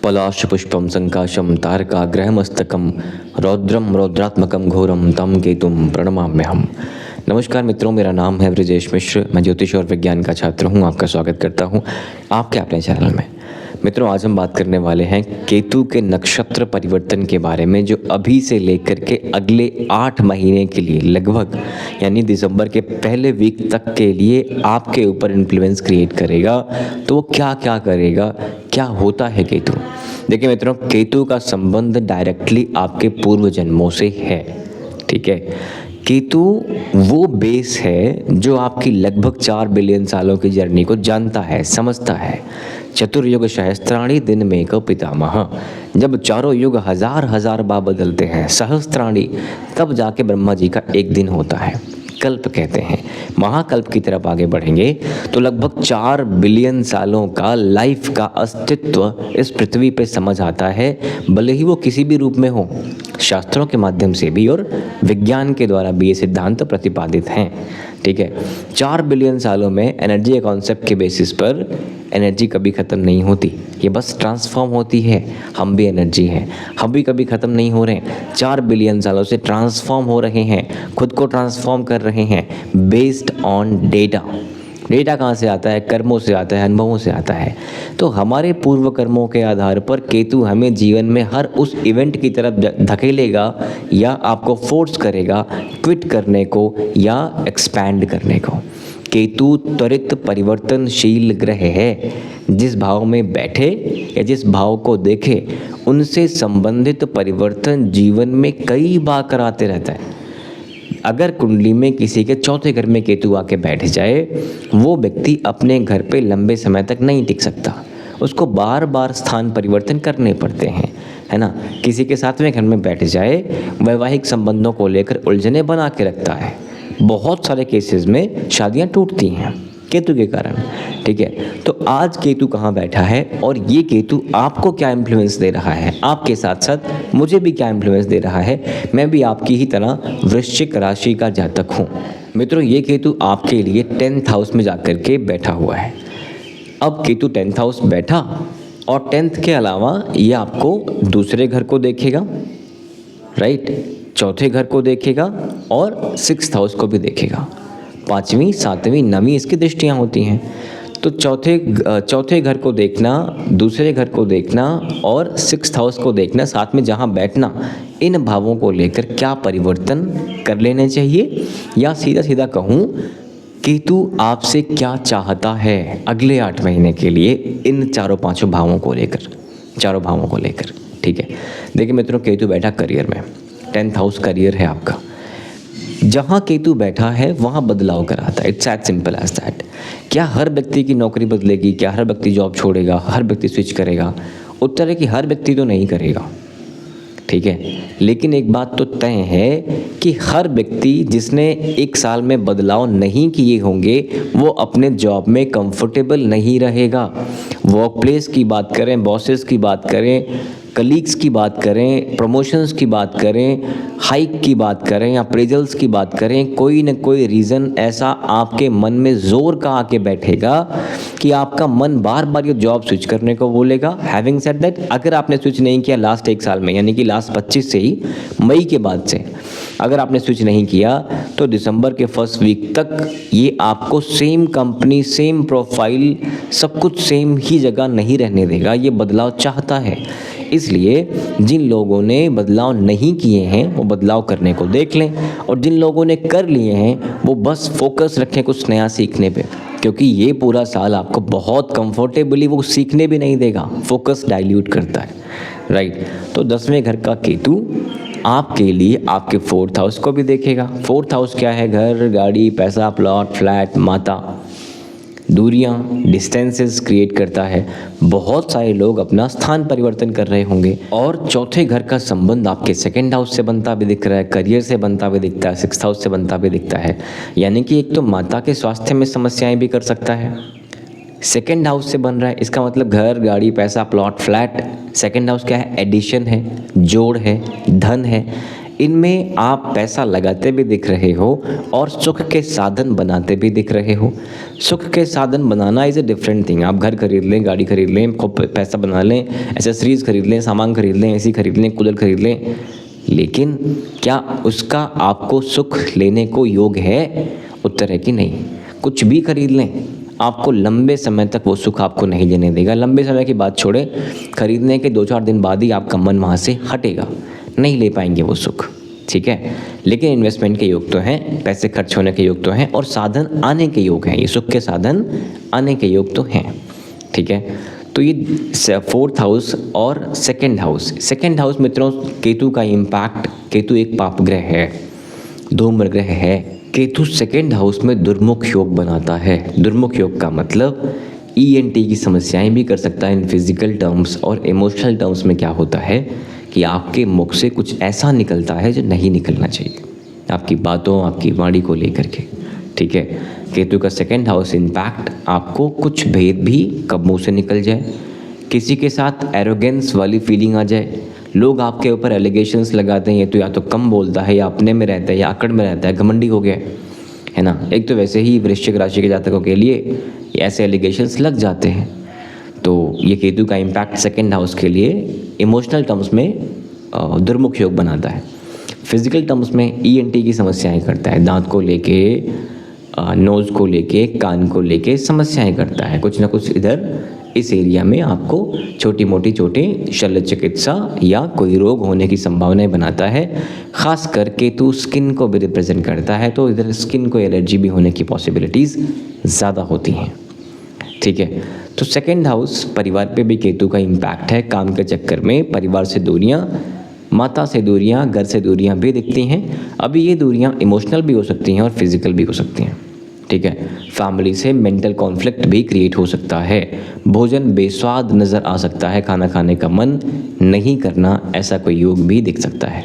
पलाशपुष्पं संकाशं तारकाग्रहमस्तकं रौद्रम रौद्रात्मकं घोरम तम केतुम प्रणमाम्यहम्। नमस्कार मित्रों, मेरा नाम है ब्रजेश मिश्र। मैं ज्योतिष और विज्ञान का छात्र हूं। आपका स्वागत करता हूं आपके अपने चैनल में। मित्रों, आज हम बात करने वाले हैं केतु के नक्षत्र परिवर्तन के बारे में, जो अभी से लेकर के अगले 8 महीने के लिए लगभग यानी दिसंबर के पहले वीक तक के लिए आपके ऊपर इन्फ्लुएंस क्रिएट करेगा। तो वो क्या क्या करेगा, क्या होता है केतु। देखिए मित्रों, केतु का संबंध डायरेक्टली आपके पूर्व जन्मों से है। ठीक है, केतु वो बेस है जो आपकी लगभग 4 बिलियन सालों की जर्नी को जानता है, समझता है। चतुर्युग सहस्त्राणी दिन में को पितामह, जब चारों युग हजार हजार बार बदलते हैं, सहस्त्राणी, तब जाके ब्रह्मा जी का एक दिन होता है। कल्प कहते हैं। महाकल्प की तरफ आगे बढ़ेंगे तो लगभग 4 बिलियन सालों का लाइफ का अस्तित्व इस पृथ्वी पे समझ आता है, भले ही वो किसी भी रूप में हो। शास्त्रों के माध्यम से भी और विज्ञान के द्वारा भी ये सिद्धांत प्रतिपादित हैं। ठीक है, 4 बिलियन सालों में एनर्जी के कॉन्सेप्ट के बेसिस पर एनर्जी कभी ख़त्म नहीं होती, ये बस ट्रांसफॉर्म होती है। हम भी एनर्जी हैं, हम भी कभी ख़त्म नहीं हो रहे। 4 बिलियन सालों से ट्रांसफॉर्म हो रहे हैं, खुद को ट्रांसफॉर्म कर रहे हैं बेस्ड ऑन डेटा। डेटा कहाँ से आता है? कर्मों से आता है, अनुभवों से आता है। तो हमारे पूर्व कर्मों के आधार पर केतु हमें जीवन में हर उस इवेंट की तरफ धकेलेगा या आपको फोर्स करेगा क्विट करने को या एक्सपैंड करने को। केतु त्वरित परिवर्तनशील ग्रह है। जिस भाव में बैठे या जिस भाव को देखे, उनसे संबंधित परिवर्तन जीवन में कई बार कराते रहता है। अगर कुंडली में किसी के चौथे घर में केतु आके बैठ जाए, वो व्यक्ति अपने घर पे लंबे समय तक नहीं टिक सकता। उसको बार बार स्थान परिवर्तन करने पड़ते हैं, है ना। किसी के 7वें घर में बैठ जाए, वैवाहिक संबंधों को लेकर उलझने बना के रखता है। बहुत सारे केसेस में शादियां टूटती हैं केतु के कारण। ठीक है, तो आज केतु कहाँ बैठा है और ये केतु आपको क्या इन्फ्लुएंस दे रहा है, आपके साथ साथ मुझे भी क्या इन्फ्लुएंस दे रहा है। मैं भी आपकी ही तरह वृश्चिक राशि का जातक हूँ। मित्रों, ये केतु आपके लिए 10th हाउस में जाकर के बैठा हुआ है। अब केतु 10th हाउस बैठा और 10th के अलावा ये आपको दूसरे घर को देखेगा, राइट, चौथे घर को देखेगा और 6th हाउस को भी देखेगा। 5वीं, 7वीं, 9वीं इसकी दृष्टियाँ होती हैं। तो चौथे घर को देखना, दूसरे घर को देखना और 6th हाउस को देखना, साथ में जहाँ बैठना, इन भावों को लेकर क्या परिवर्तन कर लेने चाहिए, या सीधा सीधा कहूँ केतु आपसे क्या चाहता है अगले 8 महीने के लिए इन चारों पांचों भावों को लेकर। ठीक है, देखिए मित्रों, केतु बैठा करियर में, 10th हाउस करियर है आपका। जहाँ केतु बैठा है वहाँ बदलाव कराता है। It's as simple as that. क्या हर व्यक्ति की नौकरी बदलेगी? क्या हर व्यक्ति जॉब छोड़ेगा? हर व्यक्ति स्विच करेगा? उत्तर है कि हर व्यक्ति तो नहीं करेगा। ठीक है, लेकिन एक बात तो तय है कि हर व्यक्ति जिसने 1 साल में बदलाव नहीं किए होंगे, वो अपने जॉब में कंफर्टेबल नहीं रहेगा। वर्क प्लेस की बात करें, बॉसेस की बात करें, कलीग्स की बात करें, प्रमोशंस की बात करें, हाइक की बात करें या अप्रेजल्स की बात करें, कोई न कोई रीज़न ऐसा आपके मन में ज़ोर का आके बैठेगा कि आपका मन बार बार ये जॉब स्विच करने को बोलेगा। हैविंग सेड दैट, अगर आपने स्विच नहीं किया लास्ट 1 साल में, यानी कि लास्ट 25 से ही, मई के बाद से अगर आपने स्विच नहीं किया, तो दिसंबर के फर्स्ट वीक तक ये आपको सेम कंपनी, सेम प्रोफाइल, सब कुछ सेम ही जगह नहीं रहने देगा। ये बदलाव चाहता है। इसलिए जिन लोगों ने बदलाव नहीं किए हैं वो बदलाव करने को देख लें, और जिन लोगों ने कर लिए हैं वो बस फोकस रखें कुछ नया सीखने पे, क्योंकि ये पूरा साल आपको बहुत कंफर्टेबली वो सीखने भी नहीं देगा, फोकस डाइल्यूट करता है, राइट। तो 10वें घर का केतु आपके लिए आपके 4th हाउस को भी देखेगा। 4th हाउस क्या है? घर, गाड़ी, पैसा, प्लॉट, फ्लैट, माता, दूरियां, डिस्टेंसेस क्रिएट करता है। बहुत सारे लोग अपना स्थान परिवर्तन कर रहे होंगे। और चौथे घर का संबंध आपके 2nd हाउस से बनता भी दिख रहा है, करियर से बनता भी दिखता है, 6th हाउस से बनता भी दिखता है। यानी कि एक तो माता के स्वास्थ्य में समस्याएं भी कर सकता है। 2nd हाउस से बन रहा है, इसका मतलब घर, गाड़ी, पैसा, प्लॉट, फ्लैट। 2nd हाउस क्या है? एडिशन है, जोड़ है, धन है। इनमें आप पैसा लगाते भी दिख रहे हो और सुख के साधन बनाते भी दिख रहे हो। सुख के साधन बनाना इज़ अ डिफरेंट थिंग। आप घर खरीद लें, गाड़ी खरीद लें, खूब पैसा बना लें, एसेसरीज खरीद लें, सामान खरीद लें, एसी खरीद लें, कूलर खरीद लें, लेकिन क्या उसका आपको सुख लेने को योग है? उत्तर है कि नहीं। कुछ भी खरीद लें, आपको लंबे समय तक वो सुख आपको नहीं लेने देगा। लंबे समय की बात छोड़े, खरीदने के 2-4 दिन बाद ही आपका मन वहाँ से हटेगा, नहीं ले पाएंगे वो सुख, ठीक है। लेकिन इन्वेस्टमेंट के योग तो हैं, पैसे खर्च होने के योग तो हैं, और साधन आने के योग हैं। ये सुख के साधन आने के योग तो हैं, ठीक है। तो ये 4th हाउस और 2nd हाउस मित्रों, केतु का इम्पैक्ट, केतु एक पाप ग्रह है, धूम्र ग्रह है। केतु 2nd हाउस में दुर्मुख योग बनाता है। दुर्मुख योग का मतलब ENT की समस्याएं भी कर सकता है इन फिजिकल टर्म्स, और इमोशनल टर्म्स में क्या होता है कि आपके मुख से कुछ ऐसा निकलता है जो नहीं निकलना चाहिए, आपकी बातों, आपकी वाणी को लेकर के, ठीक है। केतु का 2nd हाउस इम्पैक्ट, आपको कुछ भेद भी कब मुँह से निकल जाए, किसी के साथ एरोगेंस वाली फीलिंग आ जाए, लोग आपके ऊपर एलिगेशंस लगाते हैं, ये तो या तो कम बोलता है, या अपने में रहता है, या अकड़ में रहता है, घमंडी हो गया है ना। एक तो वैसे ही वृश्चिक राशि के जातकों के लिए ऐसे एलिगेशंस लग जाते हैं। तो ये केतु का इम्पैक्ट 2nd हाउस के लिए इमोशनल टर्म्स में दुर्मुख योग बनाता है। फिजिकल टर्म्स में ENT की समस्याएं करता है, दांत को लेके, नोज़ को लेके, कान को लेके समस्याएं करता है। कुछ ना कुछ इधर इस एरिया में आपको छोटी मोटी चोटें, शल्य चिकित्सा या कोई रोग होने की संभावनाएं बनाता है। खास कर केतु स्किन को भी रिप्रेजेंट करता है, तो इधर स्किन को एलर्जी भी होने की पॉसिबिलिटीज़ ज़्यादा होती हैं, ठीक है। तो 2nd हाउस परिवार पे भी केतु का इम्पैक्ट है। काम के चक्कर में परिवार से दूरियां, माता से दूरियां, घर से दूरियां भी दिखती हैं। अभी ये दूरियां इमोशनल भी हो सकती हैं और फिजिकल भी हो सकती हैं, ठीक है। फैमिली से मेंटल कॉन्फ्लिक्ट भी क्रिएट हो सकता है। भोजन बेस्वाद नज़र आ सकता है, खाना खाने का मन नहीं करना, ऐसा कोई योग भी दिख सकता है।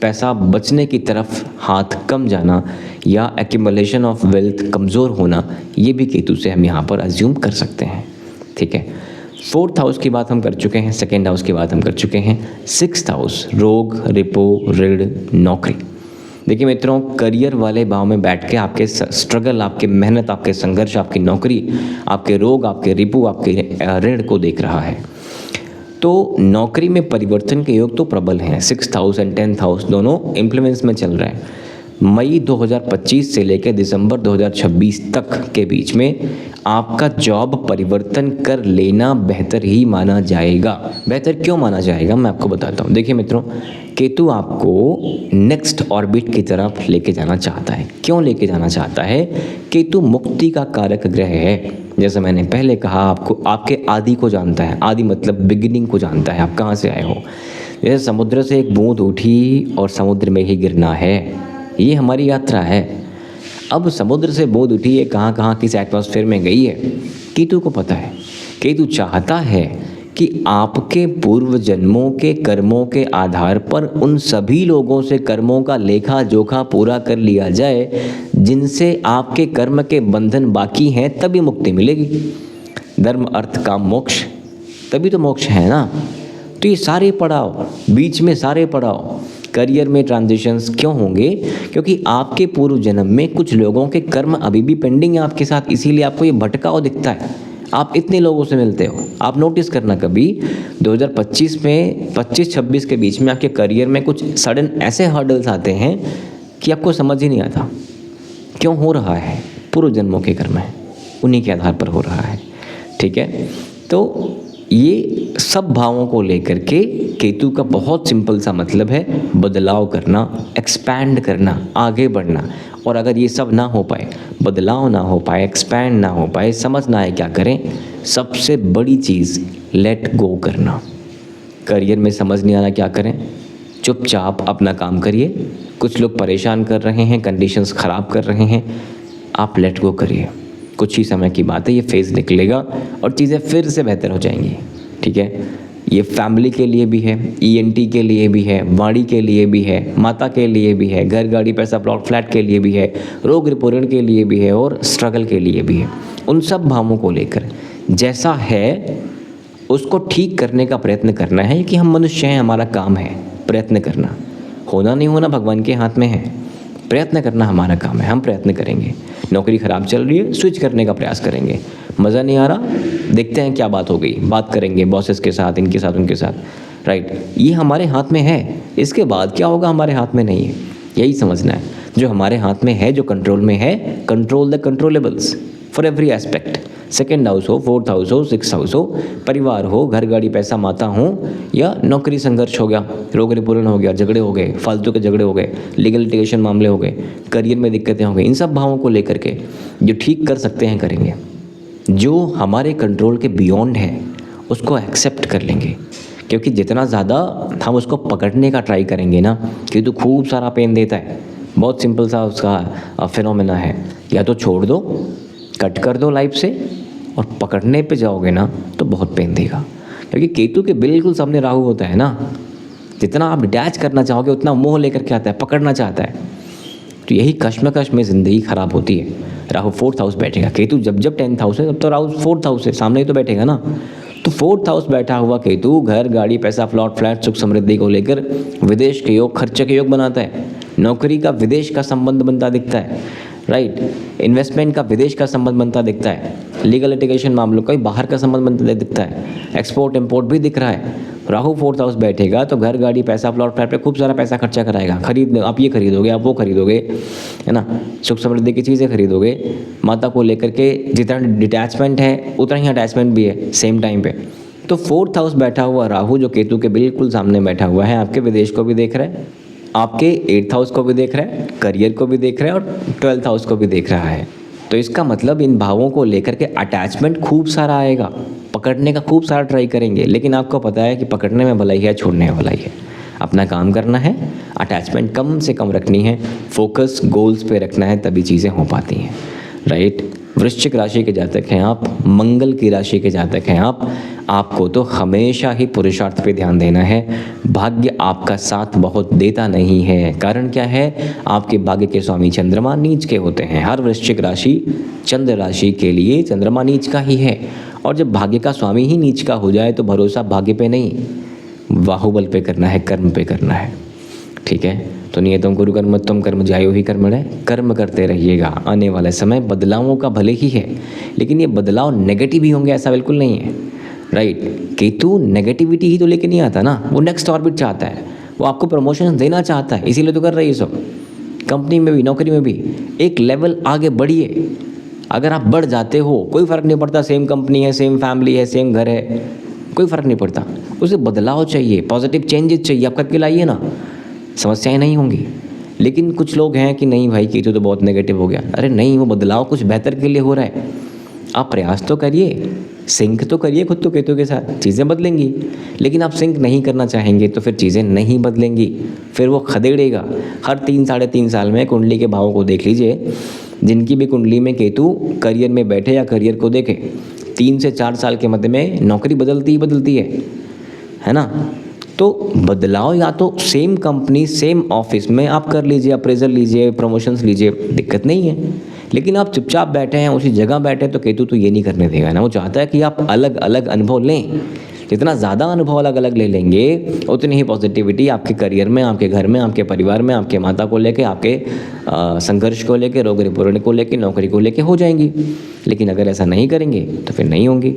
पैसा बचने की तरफ हाथ कम जाना या एक्यूमुलेशन ऑफ वेल्थ कमज़ोर होना, ये भी केतु से हम यहाँ पर अज्यूम कर सकते हैं, ठीक है। 4th हाउस की बात हम कर चुके हैं, 2nd हाउस की बात हम कर चुके हैं। 6th हाउस, रोग, रिपो, ऋण, नौकरी। देखिए मित्रों, करियर वाले भाव में बैठ के आपके स्ट्रगल, आपके मेहनत, आपके संघर्ष, आपकी नौकरी, आपके रोग, आपके रिपू, आपके ऋण को देख रहा है। तो नौकरी में परिवर्तन के योग तो प्रबल हैं। 6th house and 10th house दोनों इन्फ्लुएंस में चल रहे हैं। मई 2025 से लेकर दिसंबर 2026 तक के बीच में आपका जॉब परिवर्तन कर लेना बेहतर ही माना जाएगा। बेहतर क्यों माना जाएगा, मैं आपको बताता हूँ। देखिए मित्रों, केतु आपको नेक्स्ट ऑर्बिट की तरफ लेके जाना चाहता है। क्यों लेके जाना चाहता है? केतु मुक्ति का कारक ग्रह है। जैसे मैंने पहले कहा, आपको आपके आदि को जानता है। आदि मतलब बिगिनिंग को जानता है, आप कहाँ से आए हो। जैसे समुद्र से एक बूंद उठी और समुद्र में ही गिरना है, ये हमारी यात्रा है। अब समुद्र से बूंद उठी है, कहाँ कहाँ किस एटमॉस्फेयर में गई है, केतु को पता है। केतु चाहता है कि आपके पूर्व जन्मों के कर्मों के आधार पर उन सभी लोगों से कर्मों का लेखा जोखा पूरा कर लिया जाए जिनसे आपके कर्म के बंधन बाकी हैं, तभी मुक्ति मिलेगी। धर्म, अर्थ, काम, मोक्ष, तभी तो मोक्ष है ना। तो ये सारे पड़ाव, बीच में सारे पड़ाव, करियर में ट्रांजिशंस क्यों होंगे? क्योंकि आपके पूर्व जन्म में कुछ लोगों के कर्म अभी भी पेंडिंग है आपके साथ, इसीलिए आपको ये भटकाव दिखता है। आप इतने लोगों से मिलते हो। आप नोटिस करना, कभी 2025 में 25-26 के बीच में आपके करियर में कुछ सडन ऐसे हर्डल्स आते हैं कि आपको समझ ही नहीं आता क्यों हो रहा है। पूर्व जन्मों के कर्म है, उन्हीं के आधार पर हो रहा है, ठीक है। तो ये सब भावों को लेकर के केतु का बहुत सिंपल सा मतलब है बदलाव करना, एक्सपैंड करना, आगे बढ़ना। और अगर ये सब ना हो पाए, बदलाव ना हो पाए, एक्सपैंड ना हो पाए, समझ ना आए क्या करें, सबसे बड़ी चीज़ लेट गो करना। करियर में समझ नहीं आ रहा क्या करें, चुपचाप अपना काम करिए। कुछ लोग परेशान कर रहे हैं, कंडीशंस ख़राब कर रहे हैं, आप लेट गो करिए। कुछ ही समय की बात है, ये फेज़ निकलेगा और चीज़ें फिर से बेहतर हो जाएंगी, ठीक है। ये फैमिली के लिए भी है, ENT के लिए भी है, वाणी के लिए भी है, माता के लिए भी है, घर, गाड़ी, पैसा, प्लॉट, फ्लैट के लिए भी है, रोग रिपोर्ट के लिए भी है और स्ट्रगल के लिए भी है। उन सब भावों को लेकर जैसा है उसको ठीक करने का प्रयत्न करना है कि हम मनुष्य हैं, हमारा काम है प्रयत्न करना। होना नहीं होना भगवान के हाथ में है, प्रयत्न करना हमारा काम है, हम प्रयत्न करेंगे। नौकरी ख़राब चल रही है, स्विच करने का प्रयास करेंगे। मज़ा नहीं आ रहा, देखते हैं क्या बात हो गई, बात करेंगे बॉसेस के साथ, इनके साथ, उनके साथ, राइट। ये हमारे हाथ में है, इसके बाद क्या होगा हमारे हाथ में नहीं है, यही समझना है। जो हमारे हाथ में है, जो कंट्रोल में है, control the controllables for every aspect. Second house हो, फोर्थ हाउस हो, सिक्स हाउस हो, परिवार हो, घर गाड़ी पैसा माता हो, या नौकरी संघर्ष हो गया, रोग रिपूरण हो गया, झगड़े हो गए, फालतू के झगड़े हो गए, लीगल लिटिगेशन मामले हो गए, करियर में दिक्कतें हो गई, इन सब भावों को लेकर के जो ठीक कर सकते हैं करेंगे। जो हमारे कंट्रोल के बियॉन्ड है उसको एक्सेप्ट कर लेंगे, क्योंकि जितना ज़्यादा हम उसको पकड़ने का ट्राई करेंगे ना, कि तो खूब सारा पेन देता है। बहुत सिंपल सा उसका फिनोमेना है, या तो छोड़ दो, कट कर दो लाइफ से, और पकड़ने पे जाओगे ना तो बहुत पेन देगा। क्योंकि केतु के बिल्कुल सामने राहु होता है ना, जितना आप डिटैच करना चाहोगे उतना मोह लेकर के आता है, पकड़ना चाहता है। तो यही कश्मकश में ज़िंदगी ख़राब होती है। राहु फोर्थ हाउस बैठेगा, केतु जब जब 10th हाउस है तब तो राहु फोर्थ हाउस है, सामने ही तो बैठेगा ना। तो फोर्थ हाउस बैठा हुआ केतु घर गाड़ी पैसा प्लॉट फ्लैट सुख समृद्धि को लेकर विदेश के योग, खर्चे के योग बनाता है। नौकरी का विदेश का संबंध बनता दिखता है, राइट। इन्वेस्टमेंट का विदेश का संबंध बनता दिखता है। लीगल लिटिगेशन मामलों का बाहर का संबंध बनता दिखता है। एक्सपोर्ट इंपोर्ट भी दिख रहा है। राहु फोर्थ हाउस बैठेगा तो घर गाड़ी पैसा प्लॉट फ्लैट पे खूब सारा पैसा खर्चा कराएगा। खरीद, आप ये खरीदोगे, आप वो खरीदोगे, है ना, सुख समृद्धि की चीज़ें खरीदोगे। माता को लेकर के जितना डिटैचमेंट है उतना ही अटैचमेंट भी है सेम टाइम पे। तो फोर्थ हाउस बैठा हुआ राहु जो केतु के बिल्कुल सामने बैठा हुआ है, आपके विदेश को भी देख रहा है, आपके 8th हाउस को भी देख रहा है, करियर को भी देख रहा है, और 12th हाउस को भी देख रहा है। तो इसका मतलब इन भावों को लेकर के अटैचमेंट खूब सारा आएगा, पकड़ने का खूब सारा ट्राई करेंगे। लेकिन आपको पता है कि पकड़ने में भलाई है, छोड़ने में भलाई है। अपना काम करना है, अटैचमेंट कम से कम रखनी है, फोकस गोल्स पे रखना है, तभी चीज़ें हो पाती हैं, राइट। वृश्चिक राशि के जातक हैं आप, मंगल की राशि के जातक हैं आप, आपको तो हमेशा ही पुरुषार्थ पे ध्यान देना है। भाग्य आपका साथ बहुत देता नहीं है। कारण क्या है? आपके भाग्य के स्वामी चंद्रमा नीच के होते हैं। हर वृश्चिक राशि चंद्र राशि के लिए चंद्रमा नीच का ही है, और जब भाग्य का स्वामी ही नीच का हो जाए तो भरोसा भाग्य पे नहीं, बाहुबल पे करना है, कर्म पे करना है, ठीक है। तो नियतम कुरु कर्म त्वं कर्म ज्यायो हि कर्मणि, कर्म करते रहिएगा। आने वाला समय बदलावों का भले ही है, लेकिन ये बदलाव नेगेटिव ही होंगे ऐसा बिल्कुल नहीं है, राइट। केतु नेगेटिविटी ही तो लेके नहीं आता ना, वो नेक्स्ट ऑर्बिट चाहता है, वो आपको प्रमोशन देना चाहता है, इसीलिए तो कर रही है सब। कंपनी में भी, नौकरी में भी एक लेवल आगे बढ़िए। अगर आप बढ़ जाते हो कोई फ़र्क नहीं पड़ता, सेम कंपनी है, सेम फैमिली है, सेम घर है, कोई फ़र्क नहीं पड़ता। उसे बदलाव चाहिए, पॉजिटिव चेंजेस चाहिए, आप करके लाइए ना, समस्याएं नहीं होंगी। लेकिन कुछ लोग हैं कि नहीं भाई केतु तो बहुत नेगेटिव हो गया। अरे नहीं, वो बदलाव कुछ बेहतर के लिए हो रहा है, आप प्रयास तो करिए, सिंक तो करिए खुद तो केतु के साथ, चीज़ें बदलेंगी। लेकिन आप सिंक नहीं करना चाहेंगे तो फिर चीज़ें नहीं बदलेंगी, फिर वो खदेड़ेगा। हर 3-3.5 साल में कुंडली के भावों को देख लीजिए, जिनकी भी कुंडली में केतु करियर में बैठे या करियर को देखे, 3 से 4 साल के मध्य में नौकरी बदलती ही बदलती है ना। तो बदलाव या तो सेम कंपनी सेम ऑफिस में आप कर लीजिए, अप्रेजल लीजिए, प्रमोशंस लीजिए, दिक्कत नहीं है। लेकिन आप चुपचाप बैठे हैं, उसी जगह बैठे, तो केतु तो ये नहीं करने देगा ना। वो चाहता है कि आप अलग अलग अनुभव लें। जितना ज़्यादा अनुभव अलग अलग ले लेंगे उतनी ही पॉजिटिविटी आपके करियर में, आपके घर में, आपके परिवार में, आपके माता को लेके, आपके संघर्ष को लेके, रोग रिपूरण को लेके, नौकरी को लेके हो जाएंगी। लेकिन अगर ऐसा नहीं करेंगे तो फिर नहीं होंगी,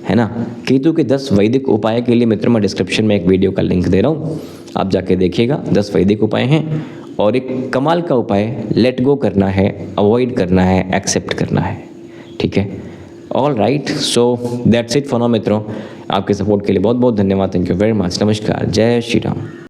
है ना। केतु के 10 वैदिक उपाय के लिए मित्र मैं डिस्क्रिप्शन में एक वीडियो का लिंक दे रहा हूँ, आप जाके देखिएगा। 10 वैदिक उपाय हैं, और एक कमाल का उपाय, लेट गो करना है, अवॉइड करना है, एक्सेप्ट करना है, ठीक है। All right, so that's it for now मित्रों। आपके सपोर्ट के लिए बहुत बहुत धन्यवाद। Thank you very much. नमस्कार, जय श्री राम।